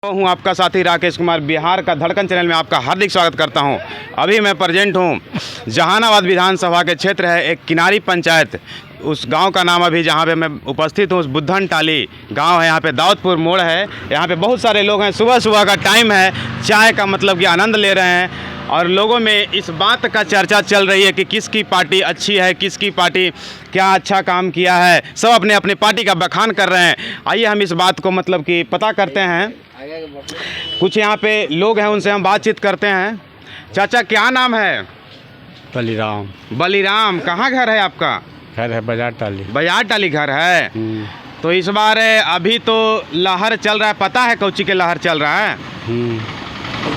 हूँ आपका साथी राकेश कुमार। बिहार का धड़कन चैनल में आपका हार्दिक स्वागत करता हूँ। अभी मैं प्रेजेंट हूँ जहानाबाद विधानसभा के क्षेत्र है एक किनारी पंचायत, उस गांव का नाम अभी जहाँ पे मैं उपस्थित हूँ उस बुद्धन टाली गांव है। यहाँ पे दाऊदपुर मोड़ है। यहाँ पे बहुत सारे लोग हैं। सुबह सुबह का टाइम है, चाय का मतलब कि आनंद ले रहे हैं और लोगों में इस बात का चर्चा चल रही है कि किसकी पार्टी अच्छी है, किसकी पार्टी क्या अच्छा काम किया है। सब अपने अपने पार्टी का बखान कर रहे हैं। आइए हम इस बात को मतलब कि पता करते हैं। कुछ यहाँ पे लोग हैं, उनसे हम बातचीत करते हैं। चाचा क्या नाम है? बलिराम। बलिराम, कहाँ घर है आपका? घर है बाजार टाली। बाजार टाली घर है। तो इस बार अभी तो लहर चल रहा है, पता है कौची के लहर चल रहा है?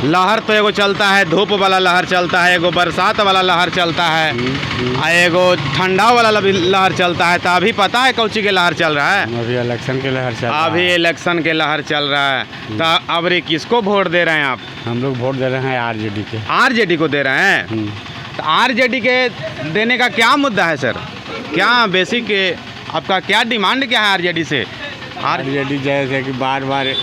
लहर तो एगो चलता है, धूप वाला लहर चलता है, एगो बरसात वाला लहर चलता है, एगो ठंडा वाला लहर चलता है। तो अभी पता है कौची के लहर चल रहा है? अभी इलेक्शन के लहर चल रहा है। अभी इलेक्शन के लहर चल रहा है। तो अब रे किसको वोट दे रहे हैं आप? हम लोग वोट दे रहे हैं आरजेडी के। आरजेडी को दे रहे हैं। तो आरजेडी के देने का क्या मुद्दा है सर? क्या बेसिक आपका क्या डिमांड क्या है आरजेडी से? आरजेडी जैसे कि बार बार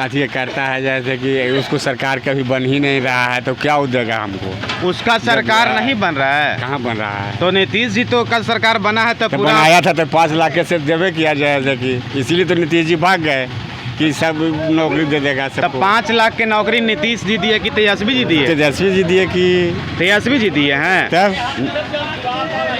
अथी करता है, जैसे कि उसको सरकार कभी बन ही नहीं रहा है, तो क्या देगा हमको? उसका सरकार नहीं बन रहा है। कहाँ बन रहा है? तो नीतीश जी तो कल सरकार बना है तो पूरा बनाया था तो 5 लाख के सिर्फ देवे किया जाए, जैसे कि इसीलिए तो नीतीश जी भाग गए कि सब नौकरी दे देगा तब सबको। 5 लाख के नौकरी नीतीश जी दिए कि तेजस्वी जी दिए? तेजस्वी जी दिए कि तेजस्वी जी दिए हैं। तब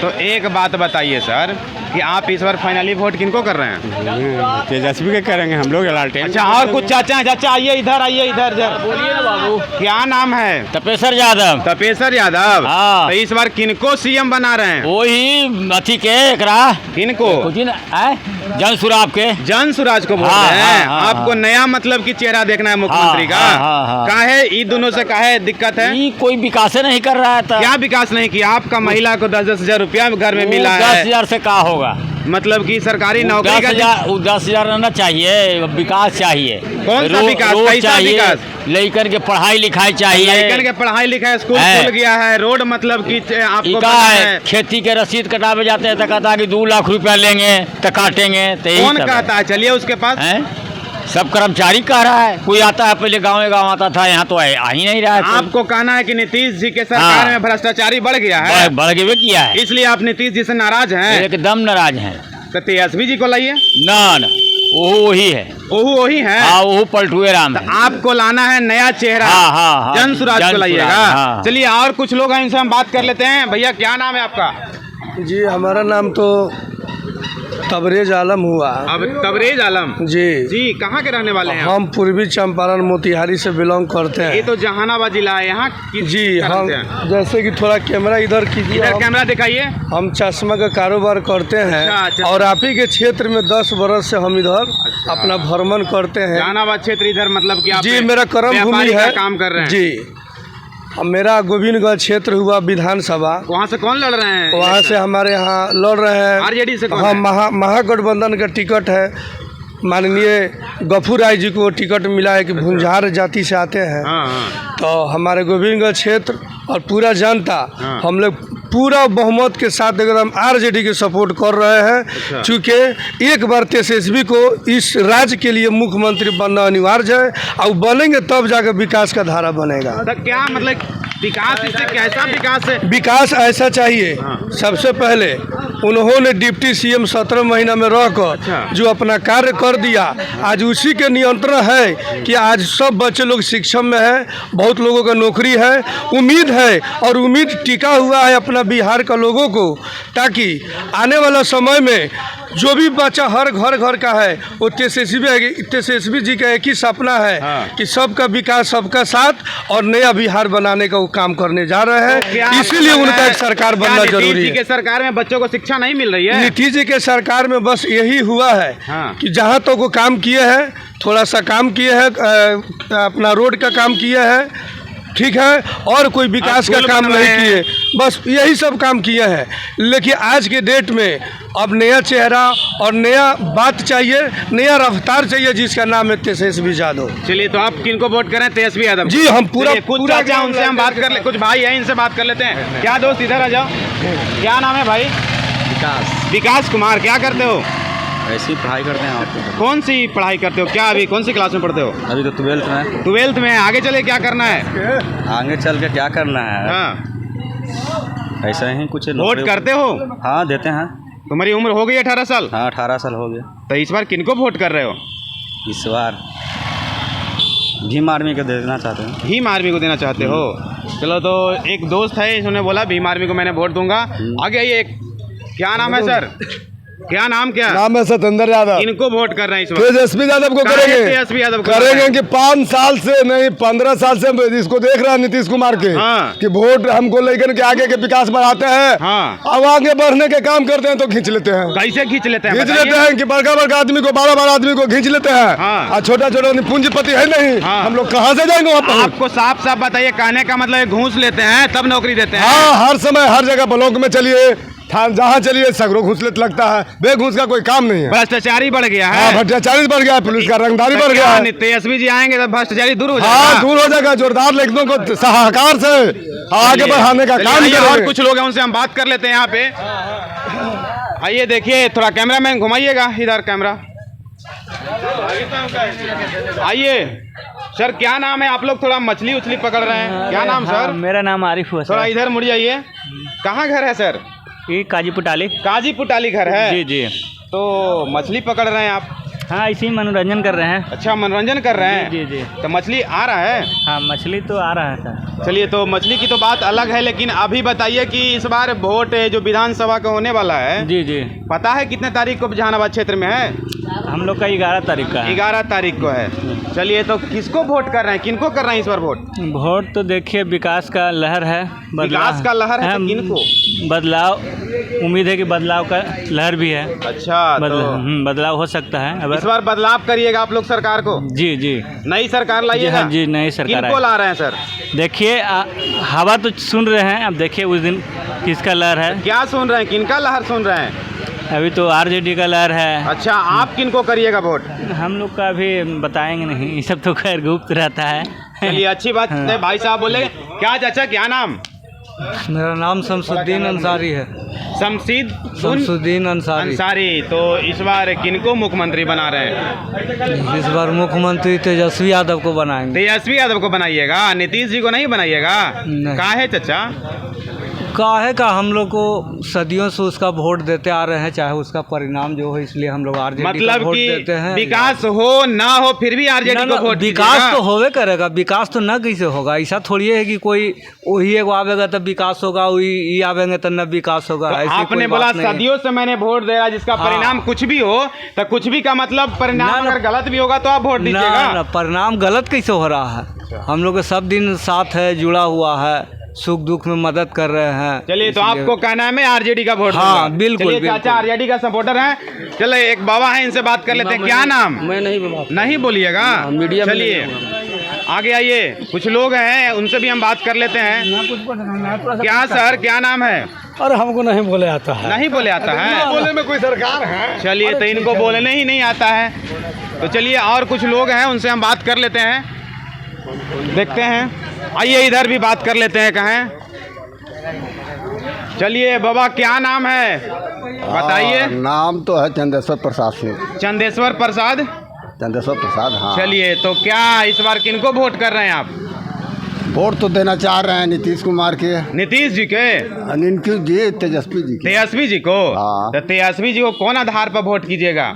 तो एक बात बताइए सर कि आप इस बार फाइनली वोट किनको कर रहे हैं? तेजस्वी के करेंगे हम लोग लालटेन। अच्छा, और कुछ चाचा हैं? चाचा आइए इधर, आइए इधर। बोलिए ना बाबू। क्या नाम है? तपेश्वर यादव। तपेश्वर यादव। हाँ। तो इस बार किनको सीएम बना रहे हैं? वही अथी के एकरा किनको? जन सुराब के। जन सुराज को बोल हाँ, रहे हैं। हाँ, हाँ, आपको नया मतलब की चेहरा देखना है मुख्यमंत्री का। हाँ। काहे ई दोनों से काहे दिक्कत है? ये कोई विकास नहीं कर रहा है। क्या विकास नहीं किया? आपका महिला को 10-10 हजार रुपया घर में मिला है। 10,000 से क्या होगा? मतलब कि सरकारी नौकरी का 10,000 रहना चाहिए। विकास चाहिए। कौन सा विकास? रोड कैसा चाहिए, विकास? लड़कन के पढ़ाई लिखाई चाहिए। लड़कन के पढ़ाई लिखाई, स्कूल खुल गया है, रोड मतलब कि आपको क्या पता है, है। खेती के रसीद कटावे जाते हैं तो कहता है कि 2 लाख रुपया लेंगे तो काटेंगे। तो यही कौन सब कहता है? चलिए उसके पास। है। सब कर्मचारी कह रहा है। कोई आता है, पहले गाँव आता था, यहाँ तो आ ही नहीं रहा है। आपको कहना है कि नीतीश जी के सरकार में भ्रष्टाचारी बढ़ गया है, बढ़ गए किया है, इसलिए आप नीतीश जी से नाराज हैं? एकदम नाराज हैं। तो तेजस्वी जी को लाइए। ना वो वही है। ओहू वही है। हाँ, वो पलटुए राम है। आपको लाना है नया चेहरा। हाँ, जन सुराज को लाइएगा। हाँ। चलिए और कुछ लोग हैं, इनसे हम बात कर लेते हैं। भैया क्या नाम है आपका? जी हमारा नाम तो तबरेज आलम हुआ। अब तबरेज आलम जी कहाँ के रहने वाले हैं आप? हम पूर्वी चंपारण मोतिहारी से बिलोंग करते ये हैं। तो जहानाबाद जिला है। यहाँ जी हम जैसे कि थोड़ा कैमरा इधर कीजिए। इधर कैमरा दिखाइए। हम चश्मा का कारोबार करते हैं। अच्छा। और आप ही के क्षेत्र में 10 बरस से हम इधर अपना भ्रमण करते हैं। जहानाबाद क्षेत्र इधर मतलब कि आप जी मेरा कर्म भूमि व्यापारी का है। काम कर रहे हैं जी मेरा गोविंदगंज क्षेत्र हुआ विधानसभा। वहाँ से कौन लड़ रहे हैं? वहाँ से हमारे यहाँ लड़ रहे हैं आरजेडी से कौन हाँ, है? महागठबंधन का टिकट है। माननीय गफूर राय जी को टिकट मिला है कि भुंजार जाति से आते हैं। हाँ। तो हमारे गोविंदगंज क्षेत्र और पूरा जनता हाँ। हम लोग पूरा बहुमत के साथ एकदम आरजेडी के सपोर्ट कर रहे हैं। चूँकि एक बार तेजस्वी को इस राज्य के लिए मुख्यमंत्री बनना अनिवार्य है और बनेंगे तब जाकर विकास का धारा बनेगा। तो क्या मतलब विकास, इससे कैसा विकास है? विकास ऐसा चाहिए। सबसे पहले उन्होंने डिप्टी सीएम 17 महीना में रहकर जो अपना कार्य कर दिया, आज उसी के नियंत्रण है कि आज सब बच्चे लोग शिक्षा में है, बहुत लोगों का नौकरी है। उम्मीद है और उम्मीद टिका हुआ है अपना बिहार का लोगों को, ताकि आने वाला समय में जो भी बच्चा हर घर का है वो तेजस्वी जी का एक ही सपना है कि सबका विकास सबका साथ और नया बिहार बनाने का वो काम करने जा रहे हैं। इसीलिए उनका एक सरकार बनना जरूरी है। नीतीश जी के सरकार में बच्चों को शिक्षा नहीं मिल रही है? नीतीश जी के सरकार में बस यही हुआ है कि जहाँ तक वो काम किए हैं, थोड़ा सा काम किए हैं, अपना रोड का काम किए हैं, ठीक है, और कोई विकास का काम नहीं किए, बस यही सब काम किए हैं। लेकिन आज के डेट में अब नया चेहरा और नया बात चाहिए, नया रफ्तार चाहिए, जिसका नाम है तेजस्वी यादव। चलिए, तो आप किनको वोट करें? तेजस्वी यादव जी हम पूरा चाचा उनसे हम बात कर ले, कुछ भाई हैं इनसे बात कर लेते हैं। क्या दोस्त इधर आ जाओ। क्या नाम है भाई? विकास कुमार। क्या करते हो? ऐसी पढ़ाई करते हैं आप? कौन सी पढ़ाई करते हो, क्या अभी कौन सी क्लास में पढ़ते हो? अभी तो 12th में। 12th में, आगे चले क्या करना है? आगे चल के क्या करना है? हाँ, ऐसा ही कुछ वोट नौकरी- करते हो? हाँ देते हैं। तुम्हारी उम्र हो गई 18 साल? हाँ 18 साल हो गया। तो इस बार किनको वोट कर रहे हो? इस बार भीम आर्मी को देना चाहते हैं। भीम आर्मी को देना चाहते हो? चलो, तो एक दोस्त है, इसने बोला भीम आर्मी को मैंने वोट दूंगा। आगे आइए, क्या नाम है सर? क्या नाम क्या? नाम है सत्येंद्र यादव। इनको वोट कर रहे हैं इस बार? तेजस्वी यादव को काहे करेंगे। तेजस्वी यादव को करेंगे कि 5 साल से नहीं 15 साल से इसको देख रहे हैं नीतीश कुमार के हाँ। कि वोट हमको लेकर के आगे के विकास बढ़ाते हैं। हाँ। अब आगे बढ़ने के काम करते हैं तो खींच लेते हैं। कैसे खींच लेते हैं? खींच बताइए। लेते हैं कि बड़का बड़का आदमी को 12 आदमी को खींच लेते हैं। हाँ। और छोटा छोटा पूंजीपति है नहीं। हाँ। हम लोग कहाँ से जाएंगे वहाँ पर? आपको साफ साफ बताइए, कहने का मतलब है घूस लेते हैं तब नौकरी देते हैं? हाँ, हर समय हर जगह ब्लॉक में चलिए, जहाँ चलिए सगरों घूस लेते लगता है। बेघूस का कोई काम नहीं है। भ्रष्टाचारी बढ़ गया हाँ, है। भ्रष्टाचारी बढ़ गया है, पुलिस का रंगदारी बढ़ गया है। तेजस्वी जी आएंगे तो भ्रष्टाचारी दूर हो जाएगा। हाँ, दूर हो जाएगा। जोरदार लेखनों को सहकार से आगे बढ़ाने का काम चलिए, और करेंगे। कुछ लोग हैं उनसे हम बात कर लेते हैं यहाँ पे। आइए देखिए, थोड़ा कैमरामैन घुमाइएगा इधर कैमरा। आइए सर, क्या नाम है? आप लोग थोड़ा मछली उछली पकड़ रहे हैं, क्या नाम सर? मेरा नाम आरिफ हुआ थोड़ा सर। इधर मुड़ जाइए। कहाँ घर है सर? ये काजी पुटाली। काजी पुटाली घर है? जी जी। तो मछली पकड़ रहे हैं आप? हाँ, इसी मनोरंजन कर रहे हैं। अच्छा, मनोरंजन कर रहे हैं। जी जी। तो मछली आ रहा है? हाँ, मछली तो आ रहा है सर। चलिए, तो मछली की तो बात अलग है, लेकिन अभी बताइए कि इस बार वोट जो विधानसभा का होने वाला है, जी जी। पता है कितने तारीख को जहानाबाद क्षेत्र में है? हम लोग का 11 तारीख का है। 11 तारीख को है। चलिए, तो किसको वोट कर रहे हैं, किनको कर रहे हैं इस बार वोट? वोट तो देखिए, विकास का लहर है। विकास का लहर है तो किनको? बदलाव, उम्मीद है कि बदलाव का लहर भी है। अच्छा, तो बदलाव हो सकता है इस अगर। बार बदलाव करिएगा आप लोग सरकार को? जी जी। नई सरकार जी लाइएगा? हाँ जी, नई सरकार किनको है। ला रहे हैं सर? देखिए, हवा तो सुन रहे हैं, अब देखिए उस दिन किसका लहर है। क्या सुन रहे हैं, किनका लहर सुन रहे हैं? अभी तो आरजेडी का लहर है। अच्छा, आप किनको करिएगा वोट? हम लोग का अभी बताएंगे नहीं, ये सब तो खैर गुप्त रहता है। चलिए, अच्छी बात है। भाई साहब बोले, क्या चाचा, क्या नाम? मेरा नाम शमसुद्दीन अंसारी है। शमसुद्दीन अंसारी। तो इस बार किनको मुख्यमंत्री बना रहे हैं? इस बार मुख्यमंत्री तेजस्वी यादव को बनाएंगे। तेजस्वी यादव को बनाइएगा, नीतीश जी को नहीं बनाइएगा? नहीं। काहे चाचा? काहे का, हम लोग को सदियों से उसका वोट देते आ रहे हैं, चाहे उसका परिणाम जो हो, इसलिए हम लोग आरजेडी का मतलब वोट कि देते हैं। विकास हो ना हो फिर भी आरजेडी को वोट विकास दीजिएगा? तो होवे करेगा, विकास तो न कैसे होगा? ऐसा थोड़ी है कि कोई वही एगो आवेगा तब विकास होगा, वही आवेंगे तब न विकास होगा। तो ऐसी आपने कोई बोला बात नहीं है। सदियों से मैंने वोट दे रहा, जिसका हाँ। परिणाम कुछ भी हो, तो कुछ भी का मतलब परिणाम ना, अगर गलत भी होगा तो आप वोट ना दीजिएगा? परिणाम गलत कैसे हो रहा है? हम लोग के सब दिन साथ है, जुड़ा हुआ है, सुख दुख में मदद कर रहे हैं। चलिए, तो इसलिए- आपको कहना है मैं आरजेडी का वोट हाँ, दूंगा। बिल्कुल, चलिए, बिल्कुल। चाचा आरजेडी का सपोर्टर हैं। चलो, एक बाबा है, इनसे बात कर लेते हैं। क्या नाम? मैं नहीं नहीं बोलिएगा? मीडिया में चलिए, आगे आइए, कुछ लोग हैं उनसे भी हम बात कर लेते हैं। क्या सर, क्या नाम है? अरे हमको नहीं बोले आता है। नहीं बोले आता है? बोलने में कोई सरकार है? चलिए, तो इनको बोलने ही नहीं आता है। तो चलिए, और कुछ लोग हैं उनसे हम बात कर लेते हैं, देखते हैं। आइए, इधर भी बात कर लेते हैं। कहें, चलिए बाबा, क्या नाम है बताइए? नाम तो है चंदेश्वर प्रसाद सिंह। चंदेश्वर प्रसाद? चंदेश्वर प्रसाद, हाँ। चलिए, तो क्या इस बार किनको वोट कर रहे हैं आप? वोट तो देना चाह रहे हैं नीतीश कुमार के। नीतीश जी के? इनकी जी, तेजस्वी जी के। तेजस्वी जी को? हाँ। तो तेजस्वी जी को कौन आधार पर वोट कीजिएगा?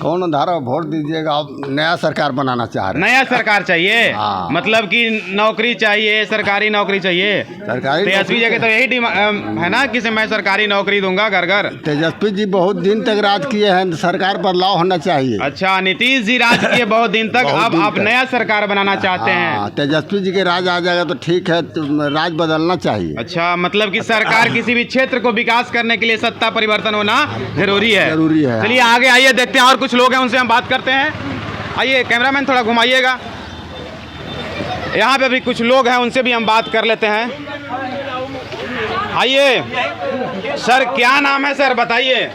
कौन धारा वोट दीजिएगा? आप नया सरकार बनाना चाह रहे हैं। नया सरकार चाहिए? हाँ। मतलब कि नौकरी चाहिए, सरकारी नौकरी चाहिए? सरकारी तेजस्वी जी के तो यही है ना कि मैं सरकारी नौकरी दूंगा घर घर। तेजस्वी जी बहुत दिन तक राज किए हैं, सरकार बदलाव होना चाहिए। अच्छा, नीतीश जी राज किए बहुत दिन तक, बहुत अब दिन आप तक। नया सरकार बनाना चाहते हैं? हाँ, तेजस्वी जी के राज आ जाएगा तो ठीक है, तो राज बदलना चाहिए। अच्छा, मतलब कि सरकार किसी भी क्षेत्र को विकास करने के लिए सत्ता परिवर्तन होना जरूरी है? जरूरी है। चलिए, आगे आइए, देखते हैं और कुछ लोग हैं उनसे हम बात करते हैं। आइए, कैमरामैन थोड़ा घुमाइएगा। यहाँ पे भी कुछ लोग हैं, उनसे भी हम बात कर लेते हैं। आइए सर, क्या नाम है सर, बताइए?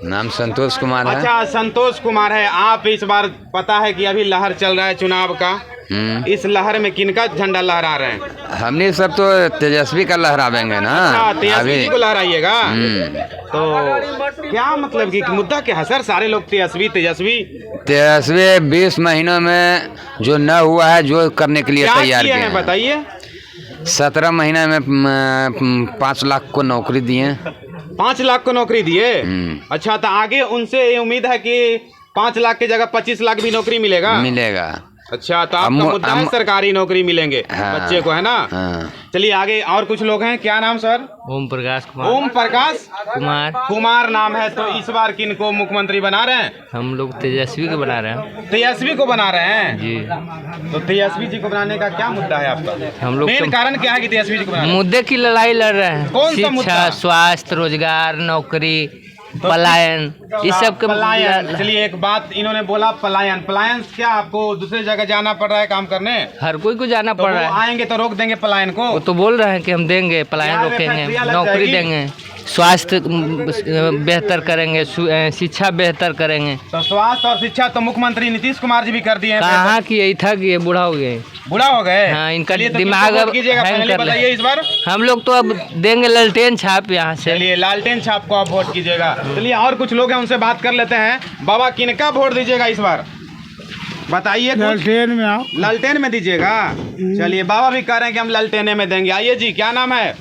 नाम संतोष कुमार है। अच्छा, संतोष कुमार है। आप इस बार पता है कि अभी लहर चल रहा है चुनाव का, इस लहर में किनका झंडा लहरा रहे हैं? हमने सब तो तेजस्वी का लहरावेंगे ना। अच्छा, तेजस्वी जी को लहराइएगा। तो क्या मतलब कि मुद्दा क्या है सर? सारे लोग तेजस्वी 20 महीनों में जो न हुआ है, जो करने के लिए क्या तैयार किए किए हैं हैं। बताइए। 17 महीने में 5 लाख को नौकरी दिए। 5 लाख को नौकरी दिए। अच्छा, तो आगे उनसे ये उम्मीद है कि 5 लाख की जगह 25 लाख भी नौकरी मिलेगा? मिलेगा। अच्छा, तो आपका मुद्दा है सरकारी नौकरी मिलेंगे बच्चे को, है ना? चलिए आगे और कुछ लोग हैं। क्या नाम सर? ओम प्रकाश कुमार। ओम प्रकाश कुमार नाम है। तो इस बार किन को मुख्यमंत्री बना रहे हैं? हम लोग तेजस्वी को बना रहे हैं। तेजस्वी को बना रहे हैं जी। तो तेजस्वी जी को बनाने का क्या मुद्दा है आपका? हम लोग मेन कारण क्या है कि तेजस्वी जी को बनाना? मुद्दे की लड़ाई लड़ रहे हैं। कौन सा मुद्दा? शिक्षा, स्वास्थ्य, रोजगार, नौकरी, पलायन, इस सब के पलायन। चलिए एक बात इन्होंने बोला, पलायन। पलायन क्या, आपको दूसरे जगह जाना पड़ रहा है काम करने? हर कोई को जाना तो पड़ रहा है। आएंगे तो रोक देंगे पलायन को? वो तो बोल रहे हैं कि हम देंगे, पलायन बिहार में रोकेंगे, फैक्ट्रियां लग नौकरी जाएगी। देंगे, स्वास्थ्य बेहतर करेंगे, शिक्षा बेहतर करेंगे। तो स्वास्थ्य और शिक्षा तो मुख्यमंत्री नीतीश कुमार जी भी कर दिए हैं। कहाँ की यही था कि ये बूढ़ा हो गए, बुरा हो गए। हाँ, इनका चलिए, तो दिमाग किसको अब वोट कीजिएगा हैंग पहले कर ले। बताइए इस बार। हम लोग तो अब देंगे लालटेन छाप यहाँ से। चलिए लालटेन छाप को आप वोट कीजिएगा। चलिए और कुछ लोग हैं, उनसे बात कर लेते हैं। बाबा किनका वोट दीजिएगा इस बार बताइए? लालटेन में आओ। लालटेन में दीजिएगा। चलिए बाबा भी कह रहे हैं कि हम लालटेने में देंगे। आइए जी, क्या नाम है?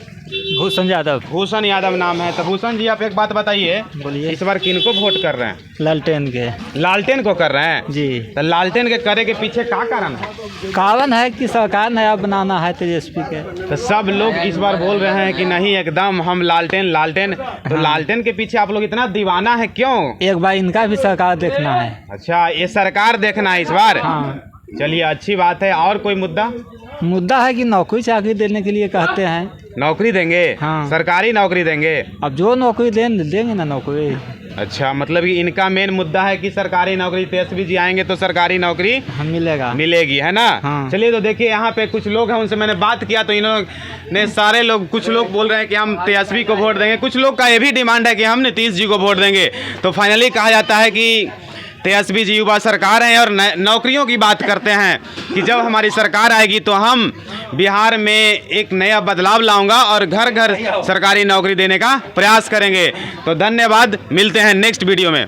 भूषण यादव। भूषण यादव नाम है। तो भूषण जी आप एक बात बताइए, बोलिए। इस बार किनको वोट कर रहे हैं? लालटेन के। लालटेन को कर रहे हैं जी। तो लालटेन के करे के पीछे क्या कारण है? कारण है कि सरकार नया बनाना है तेजस्वी के। तो सब लोग इस बार बोल रहे हैं कि नहीं एकदम हम लालटेन। तो लालटेन के पीछे आप लोग इतना दीवाना है क्यों? एक बार इनका भी सरकार देखना है। अच्छा, ये सरकार देखना है इस बार। चलिए अच्छी बात है। और कोई मुद्दा है कि नौकरी चाकरी देने के लिए कहते हैं। नौकरी देंगे? हाँ। सरकारी नौकरी देंगे? अब जो नौकरी देंगे ना नौकरी। अच्छा, मतलब कि इनका मेन मुद्दा है कि सरकारी नौकरी, तेजस्वी जी आएंगे तो सरकारी नौकरी मिलेगी, है ना? हाँ। चलिए तो देखिए यहाँ पे कुछ लोग हैं, उनसे मैंने बात किया तो इन्होंने सारे लोग, कुछ लोग बोल रहे हैं कि हम तेजस्वी को वोट देंगे, कुछ लोग का ये भी डिमांड है कि हम नीतीश जी को वोट देंगे। तो फाइनली कहा जाता है कि तेजस्वी जी युवा सरकार हैं और नौकरियों की बात करते हैं कि जब हमारी सरकार आएगी तो हम बिहार में एक नया बदलाव लाऊंगा और घर घर सरकारी नौकरी देने का प्रयास करेंगे। तो धन्यवाद, मिलते हैं नेक्स्ट वीडियो में।